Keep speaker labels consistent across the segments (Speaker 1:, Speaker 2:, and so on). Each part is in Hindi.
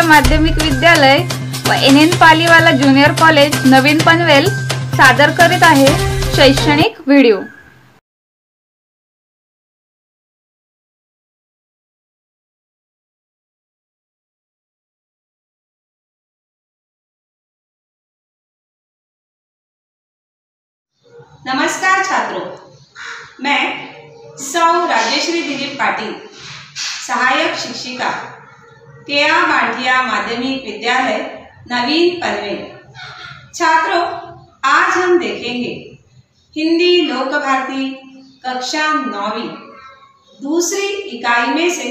Speaker 1: माध्यमिक विद्यालय व NN पालीवाला ज्युनियर कॉलेज नवीन पनवेल सादर करीत आहे शैक्षणिक व्हिडिओ।
Speaker 2: नमस्कार छात्रों, मैं सौ राजेश्री दिलीप पाटिल, सहायक शिक्षिका केया बांटिया माध्यमिक विद्यालय नवीन पनवेल। छात्रों, आज हम देखेंगे हिंदी लोक भारती कक्षा 9वीं दूसरी इकाई में से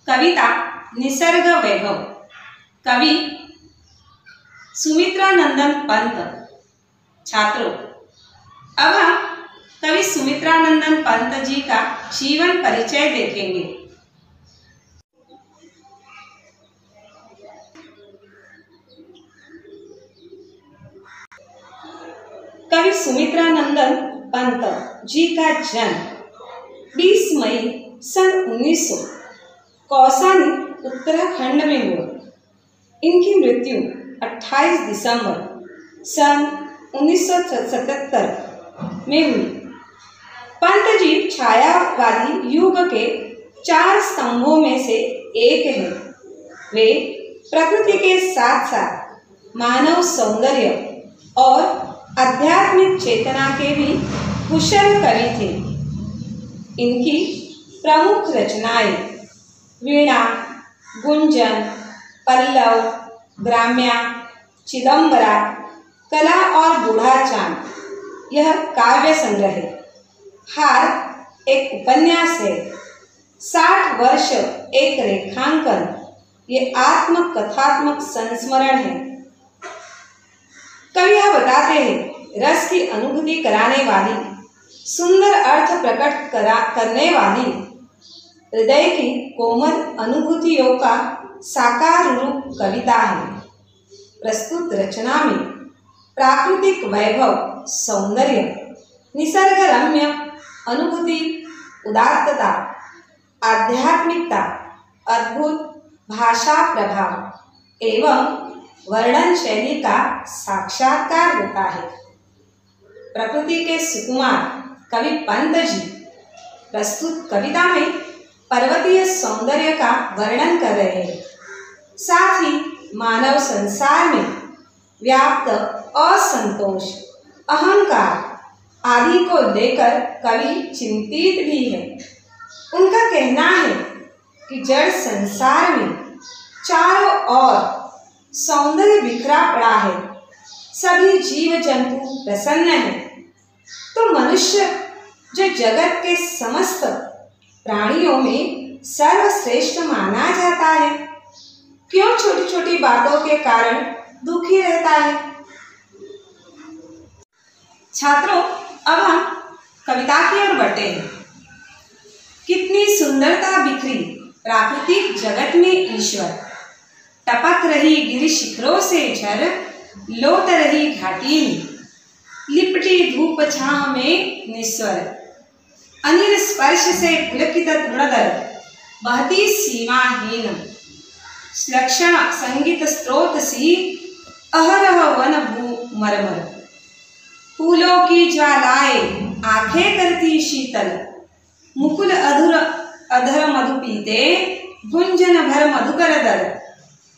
Speaker 2: कविता निसर्ग वैभव, कवि सुमित्रा नंदन पंत। छात्रों, अब हम कवि सुमित्रा नंदन पंत जी का जीवन परिचय देखेंगे। कवि सुमित्रा नंदन पंत जी का जन्म 20 मई सन 1900 कौसानी उत्तराखंड में हुआ। इनकी मृत्यु 28 दिसंबर सन 1977 में हुई। पंत जी छायावादी युग के 4 स्तंभों में से एक हैं। वे प्रकृति के साथ साथ मानव सौंदर्य और आध्यात्मिक चेतना के भी कुशल कवि थे। इनकी प्रमुख रचनाएं वीणा, गुंजन, पल्लव, ग्राम्या, चिदंबरा, कला और बूढ़ा चांद यह काव्य संग्रह है। हार एक उपन्यास है। 60 वर्ष एक रेखांकन ये आत्म कथात्मक संस्मरण है। कवि यह बताते हैं, रस की अनुभूति कराने वाली, सुंदर अर्थ प्रकट करने वाली, हृदय की कोमल अनुभूतियों का साकार रूप कविता है। प्रस्तुत रचना में प्राकृतिक वैभव, सौंदर्य, निसर्ग रम्य अनुभूति, उदात्तता, आध्यात्मिकता, अद्भुत भाषा प्रभाव एवं वर्णन शैली का साक्षात्कार होता है। प्रकृति के सुकुमार कवि पंत जी प्रस्तुत कविता में पर्वतीय सौंदर्य का वर्णन कर रहे हैं। साथ ही मानव संसार में व्याप्त असंतोष, अहंकार आदि को लेकर कवि चिंतित भी है। उनका कहना है कि जड़ संसार में चारों ओर सौंदर्य बिखरा पड़ा है, सभी जीव जंतु प्रसन्न हैं, तो मनुष्य जो जगत के समस्त प्राणियों में सर्वश्रेष्ठ माना जाता है, क्यों छोटी छोटी बातों के कारण दुखी रहता है। छात्रों, अब हम कविता की ओर बढ़ते हैं। कितनी सुंदरता बिखरी प्राकृतिक जगत में ईश्वर, टपक रही गिरि शिखरों से झर, लोट रही घाटी में, लिपटी धूप छाह में निस्वर, अनिल स्पर्श से पुलकित तृणदल, बहती सीमाहीन, लक्षण संगीत स्रोत सी, अहरह वन भू मरमर, फूलों की ज्वालाएं आंखें करती शीतल, मुकुल अधर मधु पीते, गुंजन भर मधुकर दल,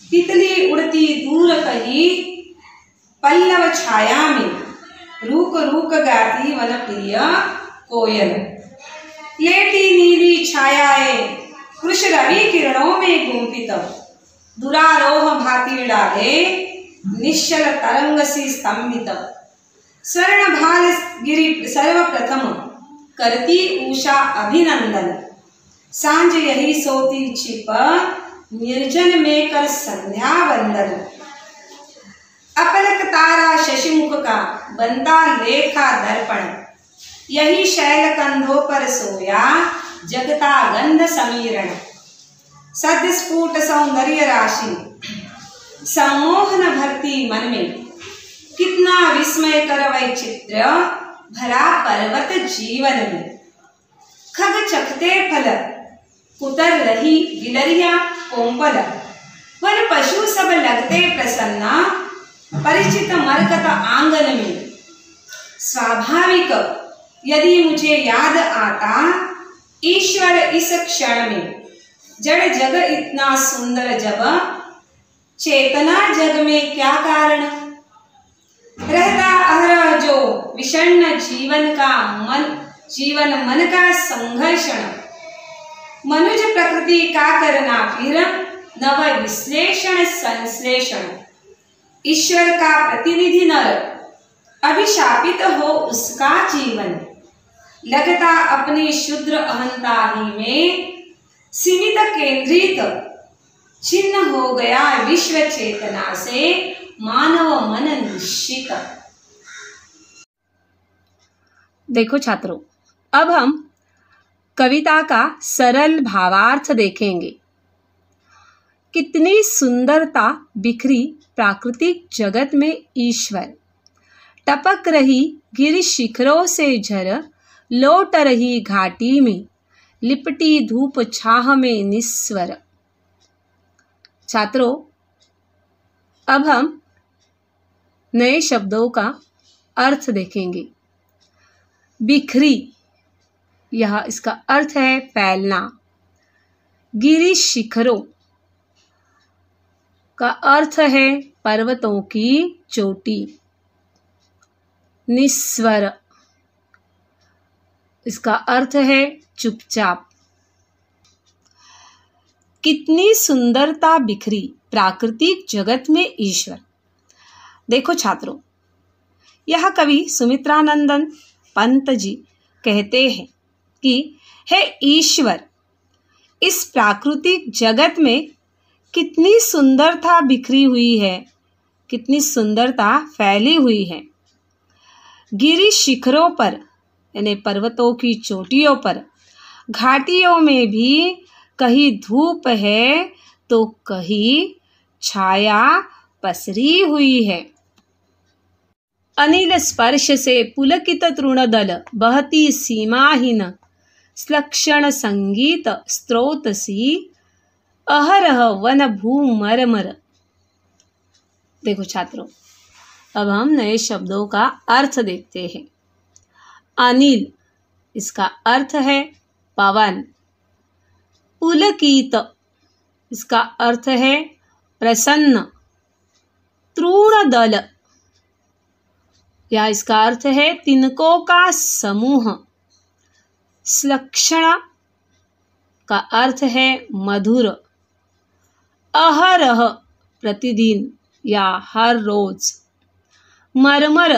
Speaker 2: तितली उड़ती दूर कहीं, पल्लव छाया में, रूक रूक गाती वन प्रिय कोयल, लेटी नीली छायाएं कृष रवि किरणों में गुंफित, दुरारोह भाती डाले निश्चल तरंग सी स्तंभित, स्वर्ण भाल गिरि सर्वप्रथम करती उषा अभिनंदन, सांझ यही सोती छिप निर्जन में कर संध्या वंदन, अपलक तारा शशिमुख का बनता लेखा दर्पण, यही शैल कंधों पर सोया जगता गंध समीरण, सद्य स्फुट सौंदर्य राशि सम्मोहन भरती मन में, कितना विस्मय कर वैचित्र्य भरा पर्वत जीवन में, खग चखते फल कुतर रही गिलरिया कोंपल, वन पशु सब लगते प्रसन्ना, परिचित मरकत आंगन में। स्वाभाविक यदि मुझे याद आता ईश्वर इस क्षण में, जड़ जग इतना सुंदर जब, चेतना जग में क्या कारण। रहता अहरह जो विषण्ण जीवन मन का संघर्षण, मनुज प्रकृति का करना फिर नव विश्लेषण संश्लेषण। ईश्वर का प्रतिनिधि नर, अभिशापित हो उसका जीवन, लगता अपनी शुद्र अहंता ही में सीमित केंद्रित, छिन्न हो गया विश्व चेतना से मानव मन निश्चित।
Speaker 3: देखो छात्रों, अब हम कविता का सरल भावार्थ देखेंगे। कितनी सुंदरता बिखरी प्राकृतिक जगत में ईश्वर, टपक रही गिर शिखरों से झर, लौट रही घाटी में, लिपटी धूप छाह में निस्वर। छात्रों, अब हम नए शब्दों का अर्थ देखेंगे। बिखरी, यह इसका अर्थ है फैलना। गिरि शिखरों का अर्थ है पर्वतों की चोटी। निस्वर, इसका अर्थ है चुपचाप। कितनी सुंदरता बिखरी प्राकृतिक जगत में ईश्वर। देखो छात्रों, यह कवि सुमित्रानंदन पंत जी कहते हैं कि हे ईश्वर, इस प्राकृतिक जगत में कितनी सुंदरता बिखरी हुई है, कितनी सुंदरता फैली हुई है। गिरि शिखरों पर यानी पर्वतों की चोटियों पर, घाटियों में भी कहीं धूप है तो कहीं छाया पसरी हुई है। अनिल स्पर्श से पुलकित तृणदल, बहती सीमाहीन श्लक्षण संगीत स्रोत सी, अहरह वन भू मरमर। देखो छात्रों, अब हम नए शब्दों का अर्थ देखते हैं। अनिल, इसका अर्थ है पवन। पुलकित, इसका अर्थ है प्रसन्न। तृणदल, या इसका अर्थ है तिनकों का समूह। श्लक्षण का अर्थ है मधुर। अहरह, प्रतिदिन या हर रोज। मरमर,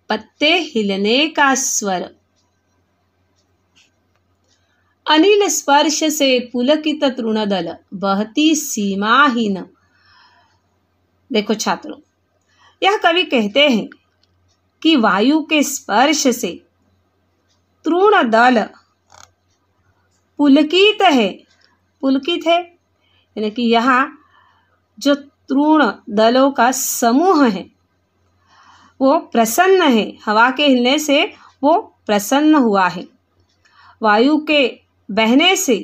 Speaker 3: पत्ते हिलने का स्वर। अनिल स्पर्श से पुलकित तृणदल, बहती सीमाहीन। देखो छात्रों, यह कवि कहते हैं कि वायु के स्पर्श से तृणदल पुलकित है। पुलकित है यानी कि यहाँ जो तृण दलों का समूह है वो प्रसन्न है। हवा के हिलने से वो प्रसन्न हुआ है। वायु के बहने से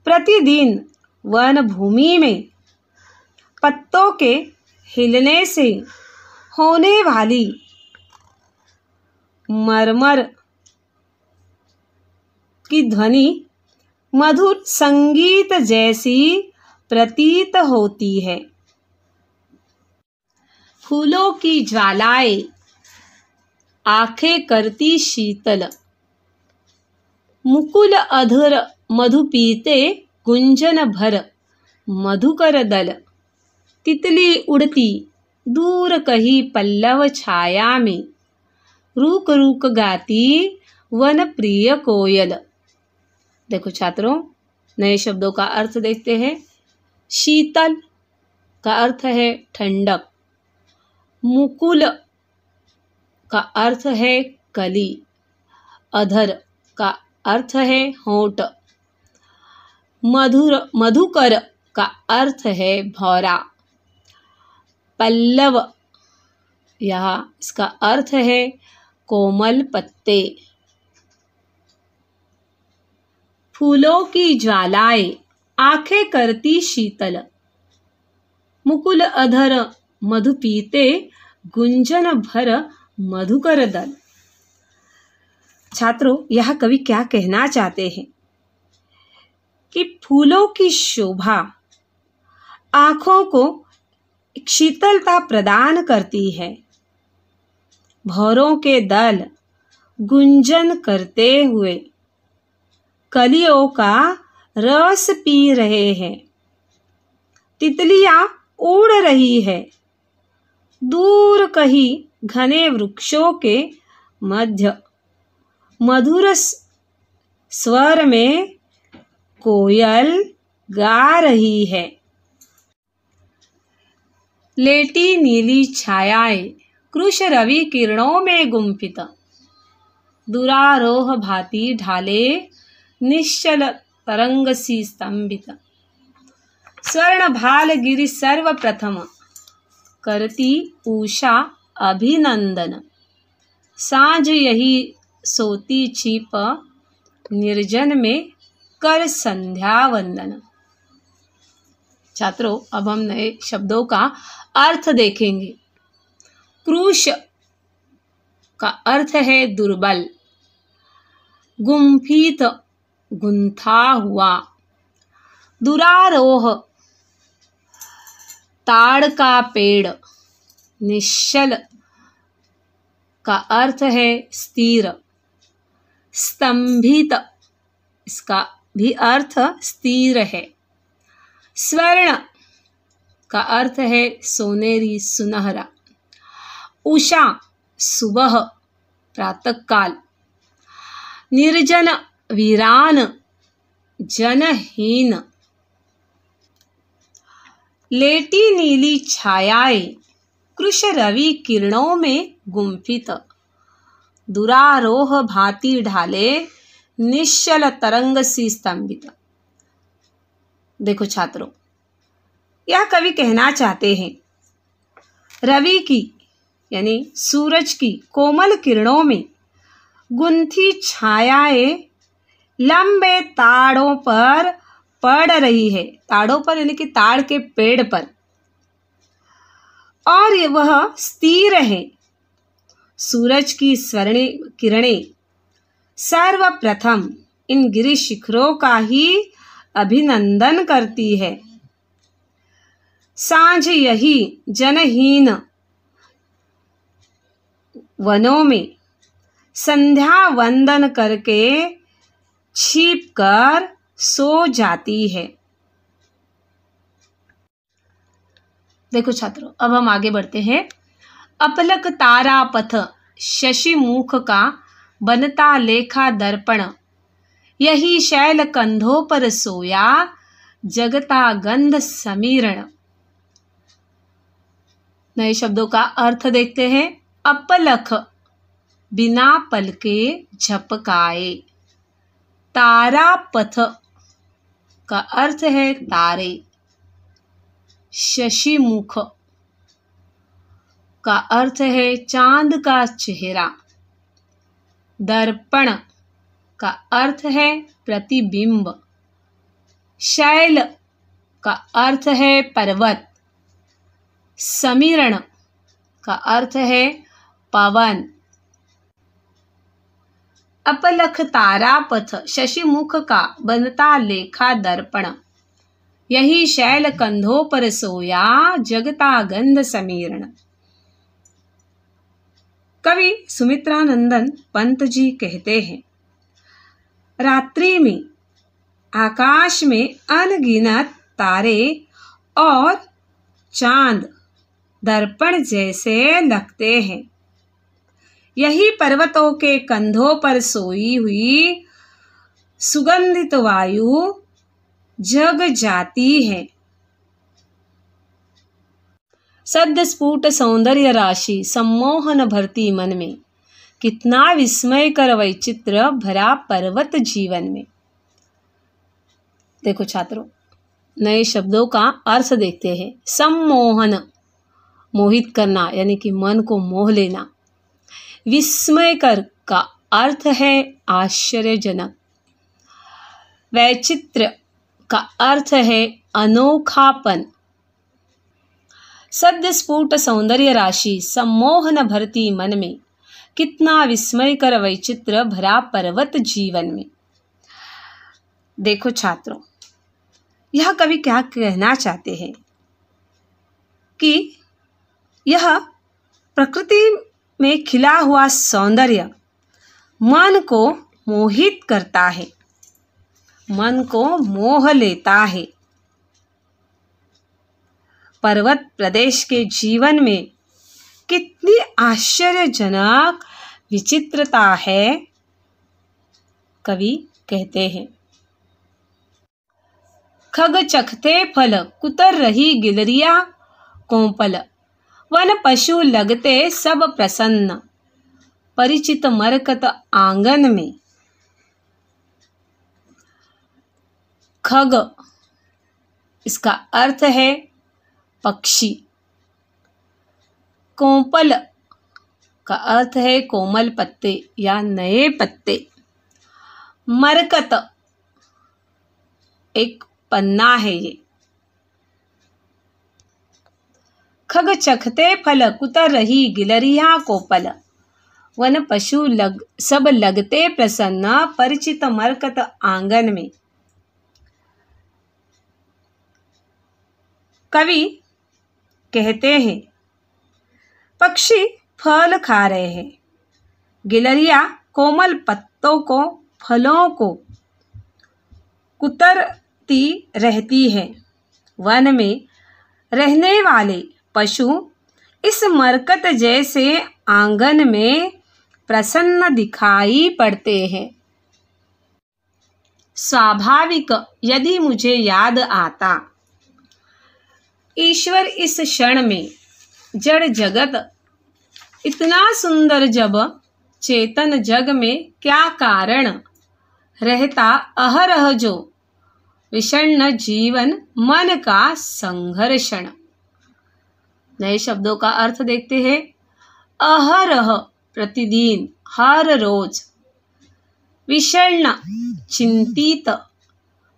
Speaker 3: प्रतिदिन वन भूमि में पत्तों के हिलने से होने वाली मरमर की ध्वनि मधुर संगीत जैसी प्रतीत होती है। फूलों की ज्वालाएं आंखें करती शीतल, मुकुल अधर मधु पीते गुंजन भर, मधुकर दल। तितली उड़ती दूर कहीं पल्लव छाया में, रुक रुक गाती वन प्रिय कोयल। देखो छात्रों, नए शब्दों का अर्थ देखते हैं। शीतल का अर्थ है ठंडक। मुकुल का अर्थ है कली। अधर का अर्थ है होंठ। मधुकर का अर्थ है भौरा। पल्लव, यह इसका अर्थ है कोमल पत्ते। फूलों की ज्वालाएं आंखें करती शीतल, मुकुल अधर मधु पीते, गुंजन भर मधुकर दल। छात्रों, यह कवि क्या कहना चाहते हैं कि फूलों की शोभा आंखों को शीतलता प्रदान करती है। भौरों के दल गुंजन करते हुए कलियों का रस पी रहे हैं। तितलियां उड़ रही है। दूर कहीं घने वृक्षों के मध्य मधुर स्वर में कोयल गा रही है। लेटी नीली छायाएं कृश रवि किरणों में गुंफित, दुरारोह भांति ढाले निश्चल तरंग सी स्तंभित। स्वर्ण भाल गिरि सर्वप्रथम, करती उषा अभिनंदन। सांझ यही सोती छिप, निर्जन में कर संध्या वंदन। छात्रों, अब हम नए शब्दों का अर्थ देखेंगे। कृश का अर्थ है दुर्बल, गुंफित गुंथा हुआ। दुरारोह ताड़ का पेड़। निश्चल का अर्थ है स्थिर। स्तंभित, इसका भी अर्थ स्थिर है। स्वर्ण का अर्थ है सोनेरी सुनहरा। उषा सुबह प्रातःकाल। निर्जन वीरान जनहीन। लेटी नीली छायाएं कृश रवि किरणों में गुंफित, दुरारोह भांति ढाले निश्चल तरंग सी स्तंभित। देखो छात्रों, यह कवि कहना चाहते हैं रवि की यानी सूरज की कोमल किरणों में गुंथी छायाएं लंबे ताड़ों पर पड़ रही है। ताड़ों पर यानी कि ताड़ के पेड़ पर, और वह स्थिर है। सूरज की स्वर्णी किरणें सर्वप्रथम इन गिरि शिखरों का ही अभिनंदन करती है। सांझ यही जनहीन वनों में संध्या वंदन करके छिप कर सो जाती है। देखो छात्रों, अब हम आगे बढ़ते हैं। अपलक तारा पथ शशि मुख का बनता लेखा दर्पण, यही शैल कंधों पर सोया जगता गंध समीरण। नए शब्दों का अर्थ देखते हैं। अपलख बिना पलके झपकाए। तारा पथ का अर्थ है तारे। शशि मुख का अर्थ है चांद का चेहरा। दर्पण का अर्थ है प्रतिबिंब। शैल का अर्थ है पर्वत। समीरण का अर्थ है पवन। अपलख तारा पथ शशि मुख का बनता लेखा दर्पण, यही शैल कंधों पर सोया जगता गंध समीरण। कवि सुमित्रानंदन पंत जी कहते हैं, रात्रि में आकाश में अनगिनत तारे और चांद दर्पण जैसे लगते हैं। यही पर्वतों के कंधों पर सोई हुई सुगंधित वायु जग जाती है। सद्य स्फुट सौंदर्य राशि सम्मोहन भरती मन में, कितना विस्मय कर वैचित्र भरा पर्वत जीवन में। देखो छात्रों, नए शब्दों का अर्थ देखते हैं। सम्मोहन, मोहित करना यानी कि मन को मोह लेना। विस्मय कर का अर्थ है आश्चर्यजनक। वैचित्र का अर्थ है अनोखापन। सद्य स्फुट सौंदर्य राशि सम्मोहन भरती मन में, कितना विस्मयकर वैचित्र भरा पर्वत जीवन में। देखो छात्रों, यह कवि क्या कहना चाहते हैं कि यह प्रकृति में खिला हुआ सौंदर्य मन को मोहित करता है, मन को मोह लेता है। पर्वत प्रदेश के जीवन में कितनी आश्चर्यजनक विचित्रता है, कवि कहते हैं। खग चखते फल कुतर रही गिलरिया कोंपल, वन पशु लगते सब प्रसन्न, परिचित मरकत आंगन में। खग इसका अर्थ है पक्षी, कोंपल का अर्थ है कोमल पत्ते या नए पत्ते, मरकत एक पन्ना है ये। खग चखते फल कुतर रही गिलरिया कोपल, वन पशु सब लगते प्रसन्न, परिचित मरकत आंगन में। कवि कहते हैं पक्षी फल खा रहे हैं, गिलरिया कोमल पत्तों को, फलों को कुतरती रहती है। वन में रहने वाले पशु इस मरकत जैसे आंगन में प्रसन्न दिखाई पड़ते हैं। स्वाभाविक यदि मुझे याद आता, ईश्वर इस क्षण में जड़ जगत इतना सुंदर जब चेतन जग में क्या कारण रहता अहरह जो विषण्ण जीवन मन का संघर्षण। नए शब्दों का अर्थ देखते हैं। अहरह प्रतिदिन, हर रोज, विषण्ण चिंतित,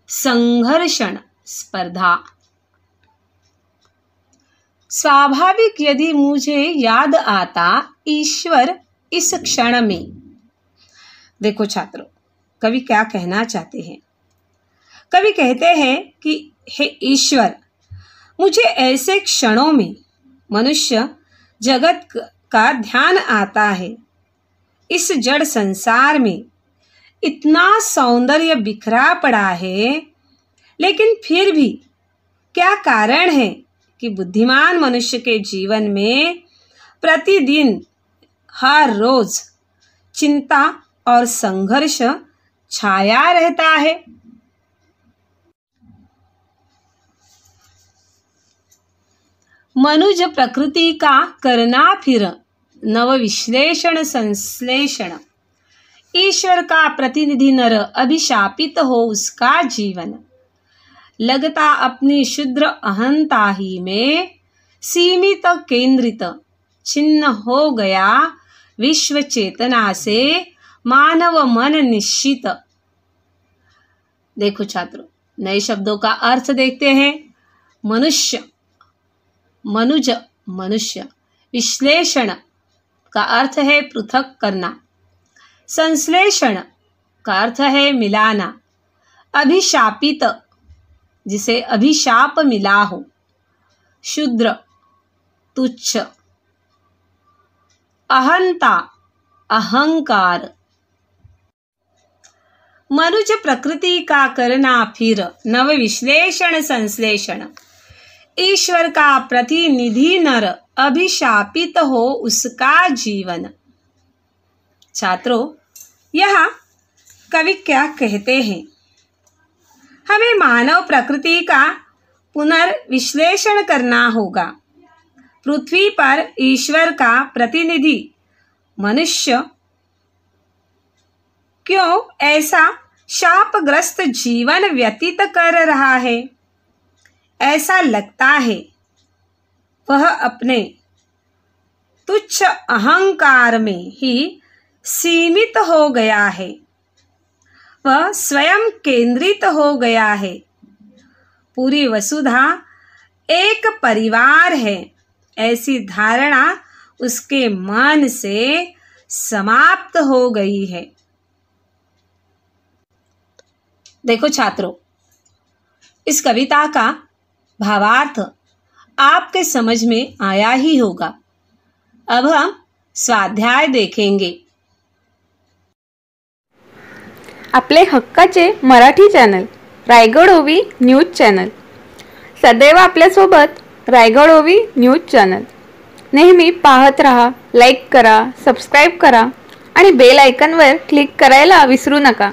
Speaker 3: संघर्षण स्पर्धा। स्वाभाविक यदि मुझे याद आता ईश्वर इस क्षण में। देखो छात्रों, कवि क्या कहना चाहते हैं। कवि कहते हैं कि हे ईश्वर, मुझे ऐसे क्षणों में मनुष्य जगत का ध्यान आता है। इस जड़ संसार में इतना सौंदर्य बिखरा पड़ा है, लेकिन फिर भी क्या कारण है कि बुद्धिमान मनुष्य के जीवन में प्रतिदिन, हर रोज चिंता और संघर्ष छाया रहता है। मनुज प्रकृति का करना फिर नव विश्लेषण संश्लेषण। ईश्वर का प्रतिनिधि नर अभिशापित हो उसका जीवन, लगता अपनी शुद्र अहंता ही में सीमित केंद्रित, छिन्न हो गया विश्व चेतना से मानव मन निश्चित। देखो छात्रों, नए शब्दों का अर्थ देखते हैं। मनुष्य, मनुज मनुष्य, विश्लेषण का अर्थ है पृथक करना, संश्लेषण का अर्थ है मिलाना, अभिशापित जिसे अभिशाप मिला हो, शूद्र तुच्छ, अहंता अहंकार। मनुज प्रकृति का करना फिर नव विश्लेषण संश्लेषण। ईश्वर का प्रतिनिधि नर अभिशापित हो उसका जीवन। छात्रों, यहाँ कवि क्या कहते हैं। हमें मानव प्रकृति का पुनर्विश्लेषण करना होगा। पृथ्वी पर ईश्वर का प्रतिनिधि मनुष्य क्यों ऐसा शापग्रस्त जीवन व्यतीत कर रहा है। ऐसा लगता है वह अपने तुच्छ अहंकार में ही सीमित हो गया है, वह स्वयं केंद्रित हो गया है। पूरी वसुधा एक परिवार है, ऐसी धारणा उसके मन से समाप्त हो गई है। देखो छात्रों, इस कविता का भावार्थ आपके समझ में आया ही होगा। अब हम स्वाध्याय देखेंगे।
Speaker 1: आपले हक्काचे मराठी चॅनल रायगड ओवी न्यूज चॅनल, सदैव आपल्यासोबत रायगड ओवी न्यूज चॅनल नेहमी पाहत रहा, लाईक करा, सबस्क्राईब करा आणि बेल आयकॉनवर क्लिक करायला विसरू नका।